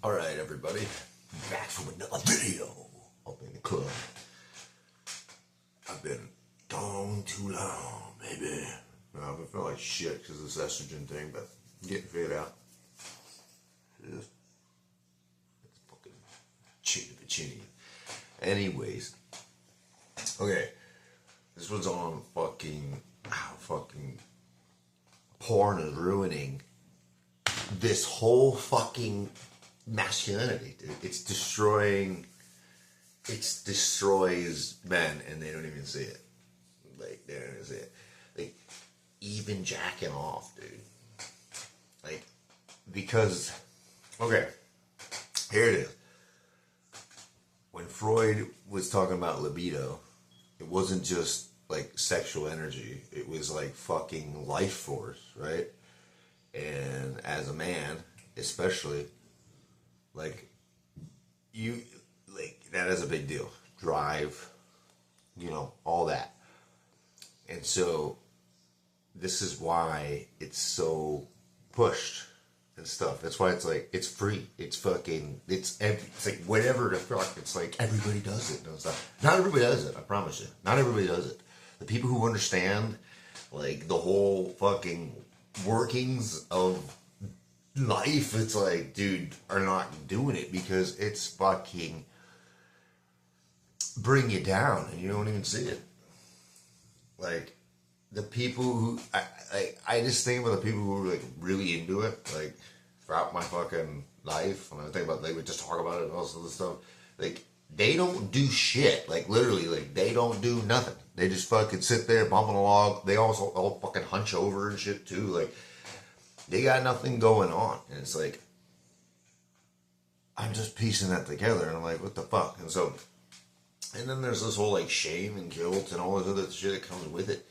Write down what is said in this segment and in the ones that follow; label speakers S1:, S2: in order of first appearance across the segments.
S1: Alright, everybody, back from another video up in the club. I've been gone too long, baby. I've been feeling like shit because of this estrogen thing, but I'm getting figured out. It's fucking chinny. Anyways, okay, this was on fucking porn is ruining this whole fucking masculinity, dude. It destroys men and they don't even see it. Like, they don't even see it. Like, even jacking off, dude. Like, because, okay, here it is. When Freud was talking about libido, it wasn't just like sexual energy. It was like fucking life force, right? And as a man, especially, like, you, like, that is a big deal. Drive, all that. And so, this is why it's so pushed and stuff. That's why it's like, it's free. It's fucking, it's like whatever the fuck. It's like, everybody does it and stuff. Not everybody does it, I promise you. Not everybody does it. The people who understand, like, the whole fucking workings of life, it's like, dude, are not doing it because it's fucking bring you down and you don't even see it. Like, the people who I just think about the people who are like really into it, like throughout my fucking life, and I think about, they would just talk about it and all this other stuff. Like, they don't do shit. Like, literally, like, they don't do nothing. They just fucking sit there bumping along. They also all fucking hunch over and shit too. Like, they got nothing going on. And it's like, I'm just piecing that together. And I'm like, what the fuck? And so, and then there's this whole like shame and guilt and all this other shit that comes with it.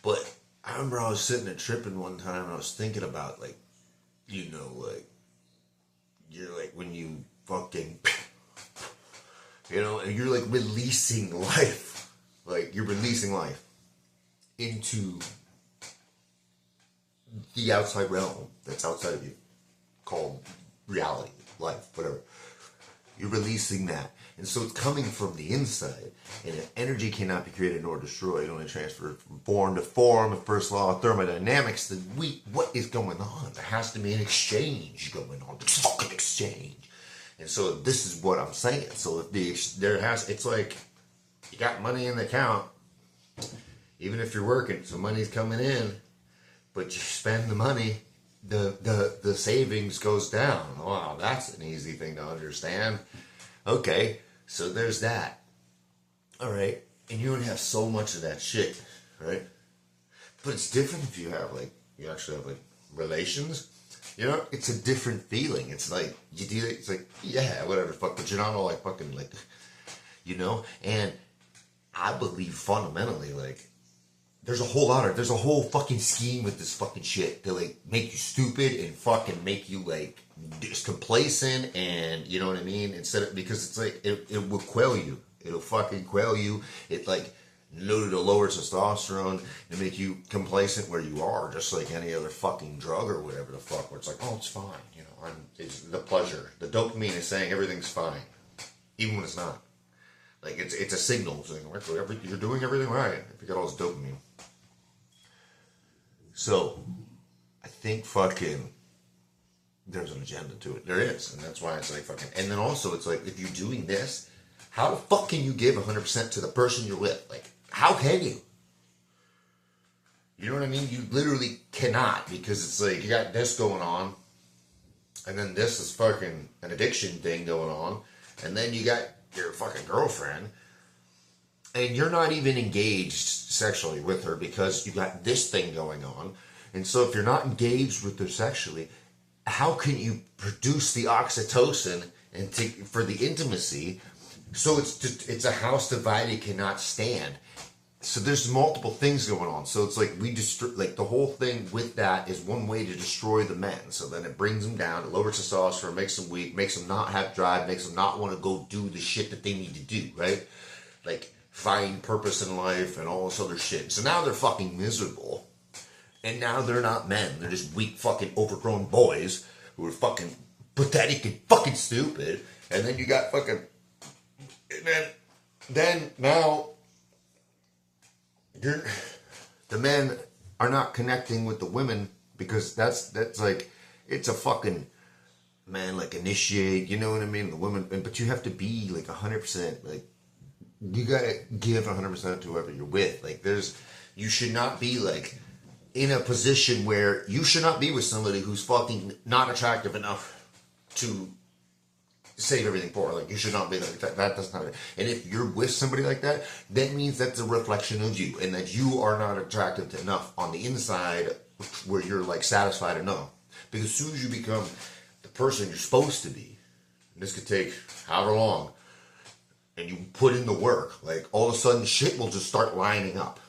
S1: But I remember I was sitting at tripping one time and I was thinking about, like, like, you're like, when you fucking, and you're like releasing life. Like, you're releasing life into the outside realm that's outside of you, called reality, life, whatever. You're releasing that. And so it's coming from the inside. And if energy cannot be created nor destroyed, only transferred from form to form, the first law of thermodynamics, then what is going on? There has to be an exchange going on. There's fucking exchange. And so this is what I'm saying. So if it's like, you got money in the account, even if you're working, so money's coming in, but you spend the money, the savings goes down. Wow, that's an easy thing to understand. Okay, so there's that. All right, and you don't have so much of that shit, right? But it's different if you have, like, you actually have, like, relations. It's a different feeling. It's like, you do it, it's like, yeah, whatever, fuck, but you're not all like fucking, like, and I believe fundamentally, like, there's a whole fucking scheme with this fucking shit to, like, make you stupid and fucking make you, like, just complacent, and, you know what I mean? Because it's like, it will quell you. It'll fucking quell you. It, like, it'll lower testosterone and make you complacent where you are, just like any other fucking drug or whatever the fuck, where it's like, oh, it's fine, it's the pleasure. The dopamine is saying everything's fine, even when it's not. Like, it's a signal saying, you're doing everything right if you got all this dopamine. So, I think fucking, there's an agenda to it. There is, and that's why it's like fucking, and then also it's like, if you're doing this, how the fuck can you give 100% to the person you're with? Like, how can you? You know what I mean? You literally cannot, because it's like, you got this going on, and then this is fucking an addiction thing going on, and then you got your fucking girlfriend, and you're not even engaged sexually with her because you got this thing going on. And so if you're not engaged with her sexually, how can you produce the oxytocin for the intimacy? So it's a house divided cannot stand. So there's multiple things going on. So it's like, we destroy, like, the whole thing with that is one way to destroy the men. So then it brings them down, it lowers testosterone, makes them weak, makes them not have drive, makes them not want to go do the shit that they need to do, right? Like, find purpose in life and all this other shit. So now they're fucking miserable. And now they're not men. They're just weak fucking overgrown boys who are fucking pathetic and fucking stupid. And then you got fucking, and then now the men are not connecting with the women because that's like, it's a fucking, man, like initiate, you know what I mean? The women, but you have to be like 100%, like, you gotta give 100% to whoever you're with. Like, you should not be like in a position where you should not be with somebody who's fucking not attractive enough to save everything for. Like, you should not be like that. That's not it. And if you're with somebody like that, that means that's a reflection of you, and that you are not attractive enough on the inside where you're like satisfied enough. Because as soon as you become the person you're supposed to be, and this could take however long, and you put in the work, like all of a sudden shit will just start lining up.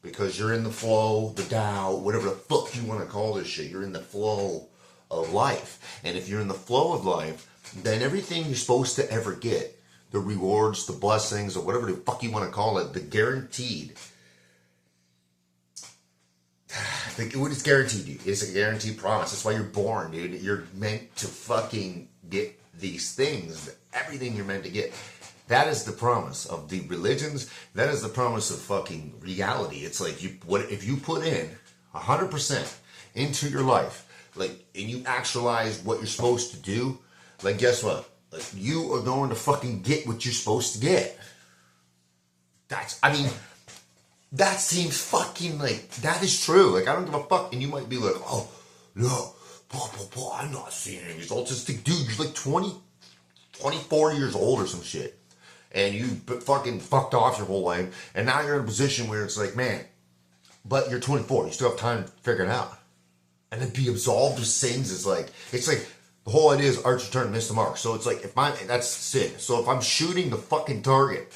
S1: Because you're in the flow, the Tao, whatever the fuck you want to call this shit, you're in the flow of life. And if you're in the flow of life, then everything you're supposed to ever get, the rewards, the blessings, or whatever the fuck you want to call it, the guaranteed, what is guaranteed you? It's a guaranteed promise. That's why you're born, dude. You're meant to fucking get these things, everything you're meant to get. That is the promise of the religions. That is the promise of fucking reality. It's like, if you put in 100% into your life, like, and you actualize what you're supposed to do, like, guess what? Like, you are going to fucking get what you're supposed to get. That seems fucking like, that is true. Like, I don't give a fuck. And you might be like, oh, no, I'm not seeing any results. It's like, dude, you're like 24 years old or some shit. And you fucking fucked off your whole life. And now you're in a position where it's like, man, but you're 24. You still have time to figure it out. And then be absolved of sins is like, it's like, the whole idea is archer turn, miss the mark. So it's like, that's sin. So if I'm shooting the fucking target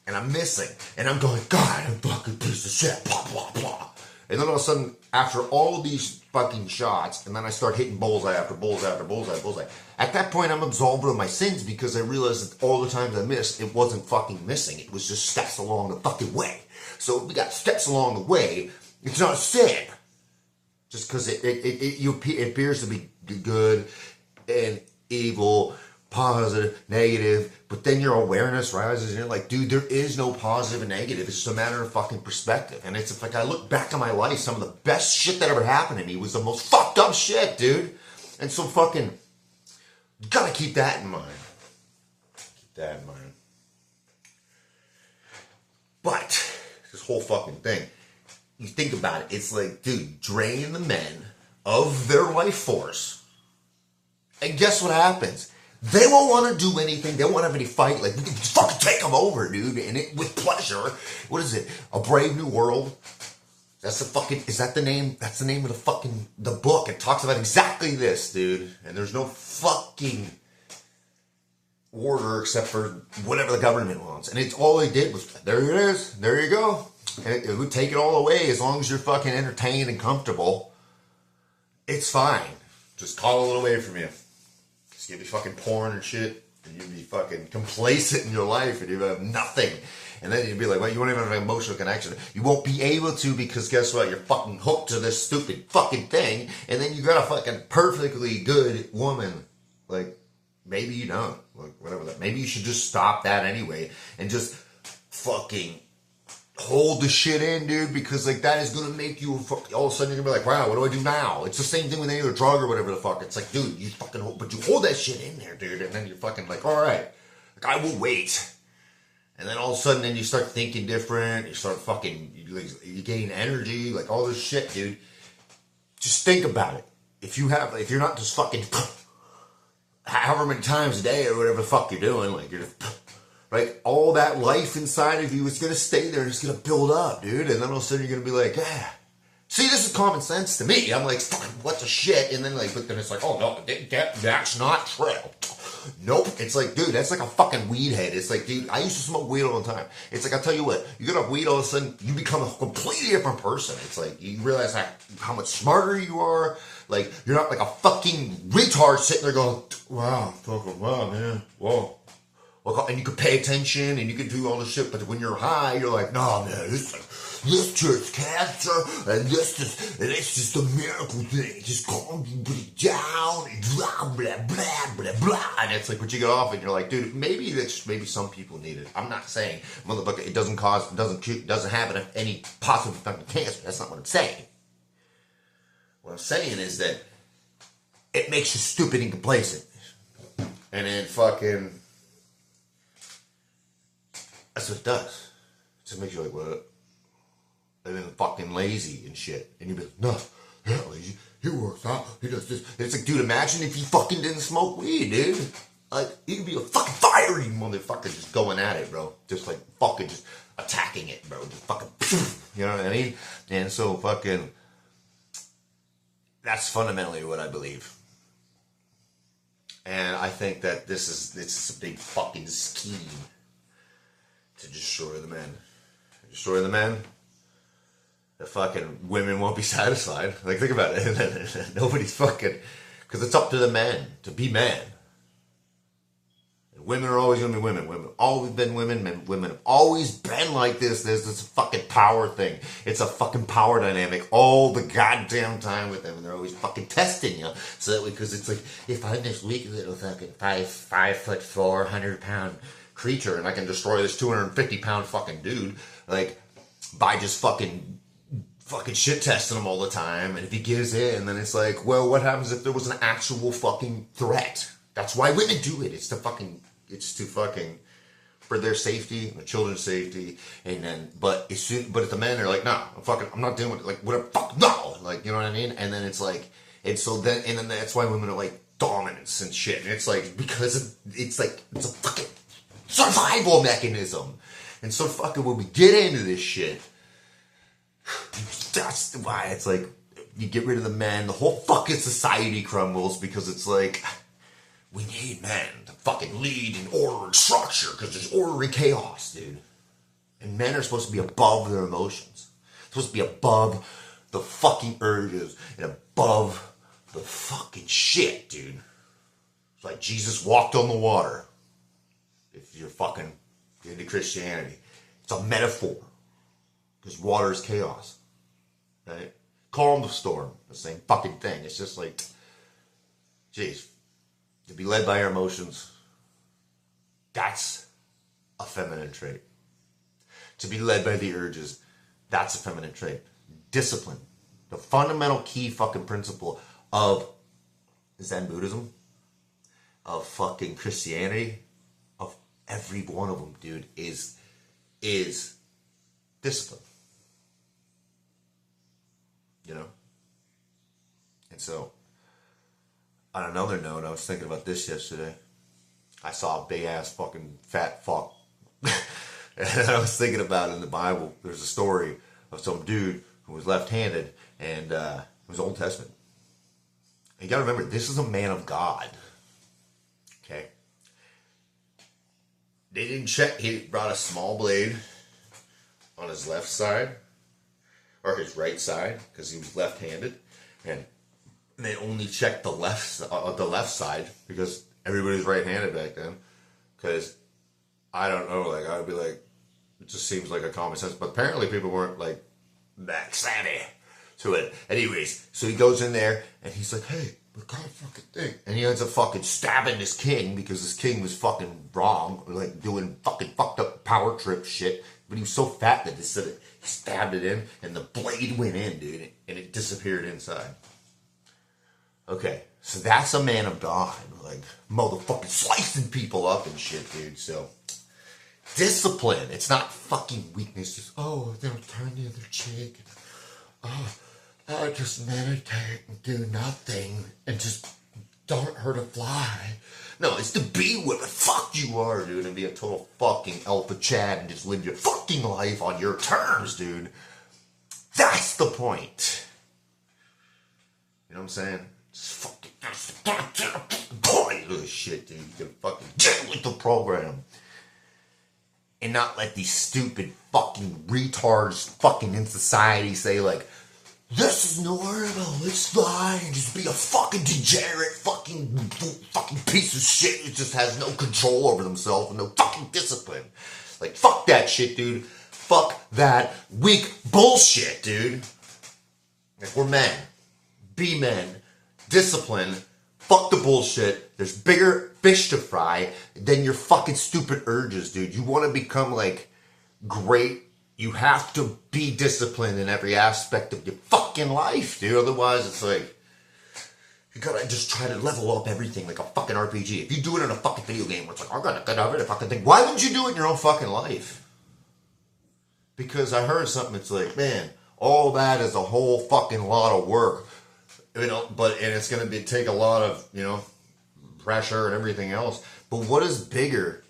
S1: and I'm missing and I'm going, God, I'm a fucking piece of shit, blah, blah, blah. And then all of a sudden, after all these fucking shots, and then I start hitting bullseye after bullseye after bullseye, bullseye. At that point, I'm absolved of my sins because I realized that all the times I missed, it wasn't fucking missing. It was just steps along the fucking way. So if we got steps along the way, it's not a sin. Just because it appears to be good and evil, positive, negative, but then your awareness rises and you're like, dude, there is no positive and negative. It's just a matter of fucking perspective. And it's like, I look back on my life, some of the best shit that ever happened to me was the most fucked up shit, dude. And so fucking, you gotta keep that in mind. Keep that in mind. But, this whole fucking thing, you think about it, it's like, dude, drain the men of their life force. And guess what happens? They won't want to do anything. They won't have any fight. Like, we can fucking take them over, dude. And it with pleasure. What is it? A Brave New World? That's the fucking, is that the name? That's the name of the book. It talks about exactly this, dude. And there's no fucking order except for whatever the government wants. And it's all they did was, there it is. There you go. And it would take it all away as long as you're fucking entertained and comfortable. It's fine. Just call it away from you. Just give you fucking porn and shit, and you'd be fucking complacent in your life, and you'd have nothing. And then you'd be like, well, you won't even have an emotional connection. You won't be able to because guess what? You're fucking hooked to this stupid fucking thing, and then you got a fucking perfectly good woman. Like, maybe you don't. Like, whatever that. Maybe you should just stop that anyway, and just fucking hold the shit in, dude, because like that is gonna make you all of a sudden you're gonna be like, wow, what do I do now? It's the same thing with any other drug or whatever the fuck. It's like, dude, you fucking but you hold that shit in there, dude, and then you're fucking like, all right, like, I will wait. And then all of a sudden, then you start thinking different. You start fucking, you gain energy, like all this shit, dude. Just think about it. If you're not just fucking however many times a day or whatever the fuck you're doing, like you're just, like, all that life inside of you is going to stay there and it's going to build up, dude. And then all of a sudden you're going to be like, yeah. See, this is common sense to me. I'm like, what the shit? And then like, but then it's like, oh no, that's not true. Nope. It's like, dude, that's like a fucking weed head. It's like, dude, I used to smoke weed all the time. It's like, I'll tell you what, you get off weed, all of a sudden, you become a completely different person. It's like, you realize how much smarter you are. Like, you're not like a fucking retard sitting there going, wow, man, whoa. and you could pay attention and you could do all this shit, but when you're high, you're like, no, man, this cures cancer, and it's just a miracle thing. It just calms you down, and blah, blah, blah, blah, blah. And it's like, when you get off and you're like, dude, maybe some people need it. I'm not saying, motherfucker, it doesn't have any positive effect on cancer. That's not what I'm saying. What I'm saying is that it makes you stupid and complacent. And then fucking, that's what it does. It just makes you like, what? And then fucking lazy and shit. And you'd be like, no, he's not lazy. He works out. He does this. And it's like, dude, imagine if you fucking didn't smoke weed, dude. Like, you'd be a fucking fiery motherfucker just going at it, bro. Just like fucking just attacking it, bro. Just fucking, you know what I mean? And so fucking, that's fundamentally what I believe. And I think that it's a big fucking scheme to destroy the men. Destroy the men. The fucking women won't be satisfied. Like, think about it. Nobody's fucking, because it's up to the men to be men. And women are always going to be women. Women have always been women. Women have always been like this. There's this fucking power thing. It's a fucking power dynamic all the goddamn time with them. And they're always fucking testing you. So that way, because it's like, if I'm this weak little fucking 5'4", 100-pound creature, and I can destroy this 250-pound fucking dude, like, by just fucking shit testing him all the time, and if he gives in, then it's like, well, what happens if there was an actual fucking threat? That's why women do it. It's to fucking, for their safety, the children's safety, and then, but if the men are like, no, I'm not doing it, like, whatever, fuck, no, like, you know what I mean? And then it's like, and then that's why women are like dominance and shit, and it's like, because it's a fucking survival mechanism. And so fucking when we get into this shit, that's why it's like, you get rid of the men, the whole fucking society crumbles, because it's like, we need men to fucking lead in order and structure, because there's order and chaos, dude. And men are supposed to be above their emotions. Supposed to be above the fucking urges and above the fucking shit, dude. It's like Jesus walked on the water. If you're fucking into Christianity, it's a metaphor. Because water is chaos, right? Calm the storm, the same fucking thing. It's just like, geez, to be led by your emotions, that's a feminine trait. To be led by the urges, that's a feminine trait. Discipline, the fundamental key fucking principle of Zen Buddhism, of fucking Christianity, of every one of them, dude, is discipline. You know? And so, on another note, I was thinking about this yesterday. I saw a big ass fucking fat fuck. And I was thinking about in the Bible, there's a story of some dude who was left-handed, and it was Old Testament. And you gotta remember, this is a man of God. Okay? They didn't check, he brought a small blade on his left side, or his right side, because he was left-handed, and they only checked the left side, because everybody's right-handed back then, because, I don't know, like, I would be like, it just seems like a common sense, but apparently people weren't, like, that savvy to it. Anyways, so he goes in there, and he's like, hey, what kind of fucking thing? And he ends up fucking stabbing this king, because this king was fucking wrong, like, doing fucking fucked up power trip shit, but he was so fat that he stabbed it in, and the blade went in, dude, and it disappeared inside. Okay, so that's a man of God, like, motherfucking slicing people up and shit, dude, so, discipline, it's not fucking weakness, just, oh, they'll turn the other cheek, oh, I just meditate and do nothing, and just don't hurt a fly. No, it's to be what the fuck you are, dude, and be a total fucking alpha Chad and just live your fucking life on your terms, dude. That's the point. You know what I'm saying? Just fucking, that's the goddamn point of this shit, dude. You can fucking get with the program. And not let these stupid fucking retards fucking in society say, like, this is normal, it's fine, just be a fucking degenerate fucking piece of shit who just has no control over themselves and no fucking discipline. Like, fuck that shit, dude. Fuck that weak bullshit, dude. Like, we're men. Be men. Discipline. Fuck the bullshit. There's bigger fish to fry than your fucking stupid urges, dude. You want to become, like, great. You have to be disciplined in every aspect of your fucking life, dude. Otherwise, it's like, you gotta just try to level up everything like a fucking RPG. If you do it in a fucking video game where it's like, I gotta get over it, fucking thing. Why wouldn't you do it in your own fucking life? Because I heard something, it's like, man, all that is a whole fucking lot of work. You know, and it's gonna take a lot of, you know, pressure and everything else. But what is bigger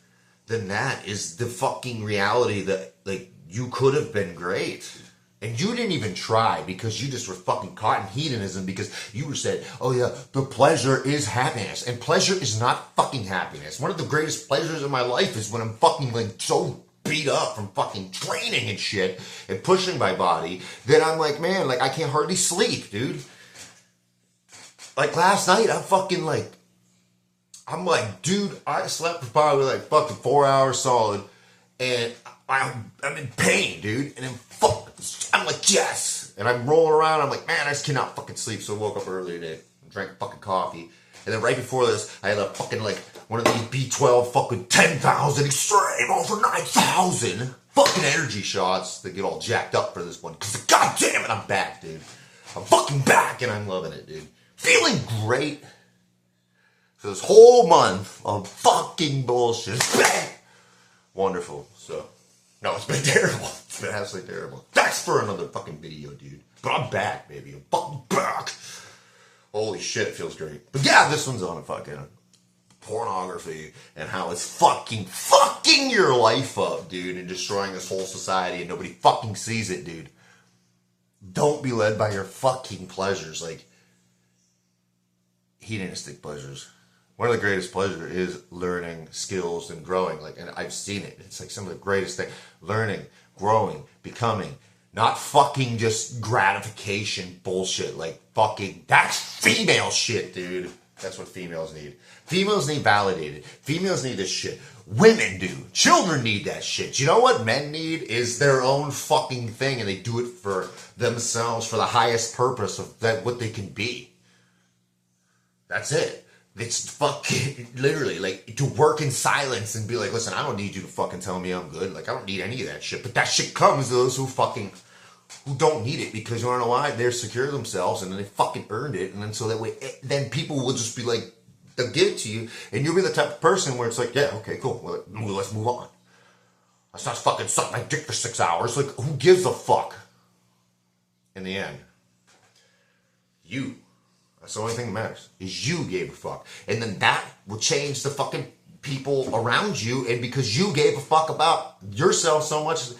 S1: than that is the fucking reality that, like, you could have been great. And you didn't even try because you just were fucking caught in hedonism because you were said, oh yeah, the pleasure is happiness. And pleasure is not fucking happiness. One of the greatest pleasures in my life is when I'm fucking like so beat up from fucking training and shit and pushing my body that I'm like, man, like I can't hardly sleep, dude. Like last night, I'm like, dude, I slept for probably like fucking 4 hours solid and I'm in pain, dude, and I'm like, yes, and I'm rolling around, I'm like, man, I just cannot fucking sleep, so I woke up early today, drank fucking coffee, and then right before this, I had a fucking, like, one of these B12 fucking 10,000 extreme over 9,000 fucking energy shots that get all jacked up for this one, because god damn it, I'm back, dude, I'm fucking back, and I'm loving it, dude, feeling great, so this whole month of fucking bullshit, bang, wonderful, so... No, it's been terrible. It's been absolutely terrible. That's for another fucking video, dude. But I'm back, baby. I'm fucking back. Holy shit, it feels great. But yeah, this one's on fucking pornography and how it's fucking your life up, dude, and destroying this whole society and nobody fucking sees it, dude. Don't be led by your fucking pleasures, like hedonistic pleasures. One of the greatest pleasures is learning skills and growing. Like, and I've seen it. It's like some of the greatest things. Learning, growing, becoming. Not fucking just gratification bullshit. Like, fucking, that's female shit, dude. That's what females need. Females need validated. Females need this shit. Women do. Children need that shit. You know what men need is their own fucking thing, and they do it for themselves for the highest purpose of that what they can be. That's it. It's fucking, literally, like, to work in silence and be like, listen, I don't need you to fucking tell me I'm good. Like, I don't need any of that shit. But that shit comes to those who don't need it because you wanna know why? They're secure themselves and then they fucking earned it. And then so that way, then people will just be like, they'll give it to you. And you'll be the type of person where it's like, yeah, okay, cool. Well, let's move on. Let's not fucking suck my dick for 6 hours. Like, who gives a fuck? In the end, you. That's the only thing that matters, is you gave a fuck. And then that will change the fucking people around you, and because you gave a fuck about yourself so much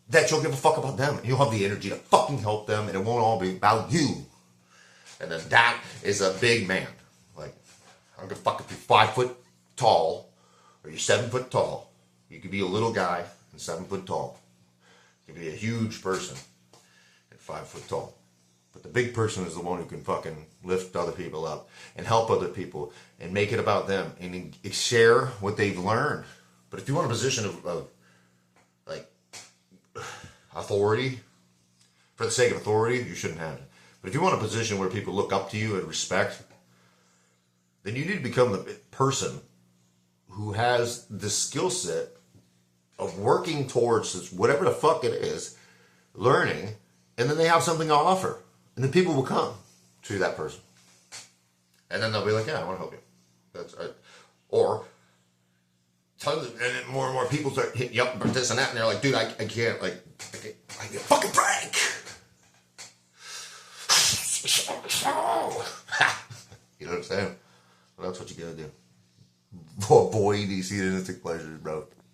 S1: that you'll give a fuck about them. And you'll have the energy to fucking help them, and it won't all be about you. And then that is a big man. Like, I don't give a fuck if you're 5 foot tall, or you're 7 foot tall. You could be a little guy and 7 foot tall. You could be a huge person and 5 foot tall. But the big person is the one who can fucking lift other people up and help other people and make it about them and share what they've learned. But if you want a position of like authority, for the sake of authority, you shouldn't have it. But if you want a position where people look up to you and respect, then you need to become the person who has the skill set of working towards this, whatever the fuck it is, learning, and then they have something to offer. And then people will come to that person. And then they'll be like, yeah, I want to help you. That's right. Or tons of, and then more and more people start hitting you up about this and that, and they're like, dude, I can't, like, I get fucking break. You know what I'm saying? Well, that's what you gotta do. Avoid these hedonistic pleasures, bro.